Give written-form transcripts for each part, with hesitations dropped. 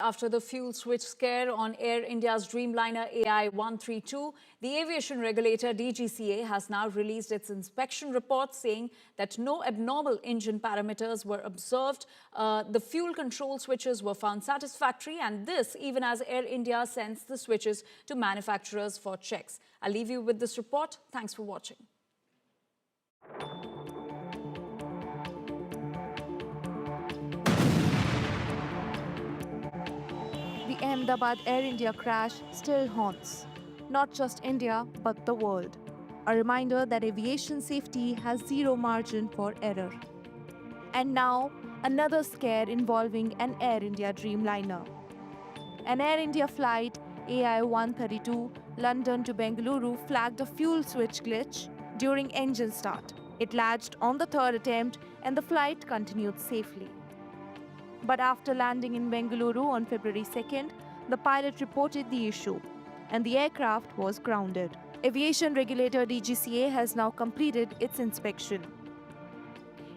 After the fuel switch scare on Air India's Dreamliner AI-132, the aviation regulator DGCA has now released its inspection report saying that no abnormal engine parameters were observed. The fuel control switches were found satisfactory, and this even as Air India sends the switches to manufacturers for checks. I'll leave you with this report. Thanks for watching. The Ahmedabad Air India crash still haunts not just India but the world. A reminder that aviation safety has zero margin for error. And now, another scare involving an Air India Dreamliner. An Air India flight AI-132 London to Bengaluru flagged a fuel switch glitch during engine start. It latched on the third attempt and the flight continued safely. But after landing in Bengaluru on February 2nd, the pilot reported the issue and the aircraft was grounded. Aviation regulator DGCA has now completed its inspection.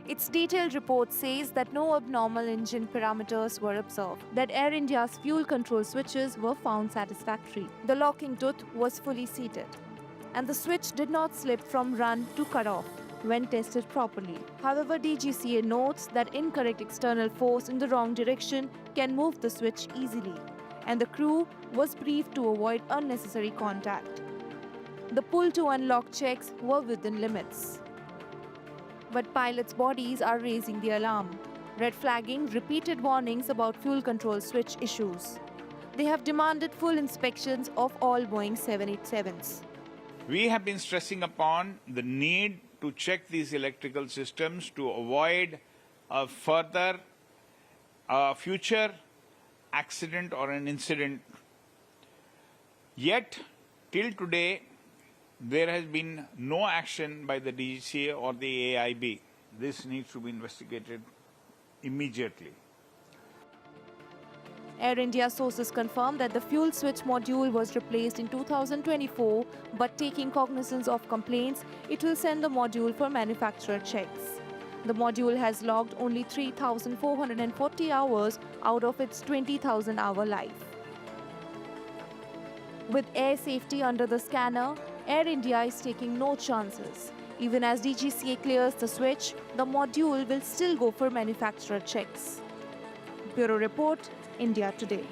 Its detailed report says that no abnormal engine parameters were observed, that Air India's fuel control switches were found satisfactory. The locking tooth was fully seated, and the switch did not slip from run to cut off when tested properly. However, DGCA notes that incorrect external force in the wrong direction can move the switch easily, and the crew was briefed to avoid unnecessary contact. The pull to unlock checks were within limits. But pilots' bodies are raising the alarm, red flagging repeated warnings about fuel control switch issues. They have demanded full inspections of all Boeing 787s. We have been stressing upon the need to check these electrical systems to avoid a further future accident or an incident. Yet, till today, there has been no action by the DGCA or the AIB. This needs to be investigated immediately. Air India sources confirm that the fuel switch module was replaced in 2024, but taking cognizance of complaints, it will send the module for manufacturer checks. The module has logged only 3,440 hours out of its 20,000-hour life. With air safety under the scanner, Air India is taking no chances. Even as DGCA clears the switch, the module will still go for manufacturer checks. Bureau Report, India Today.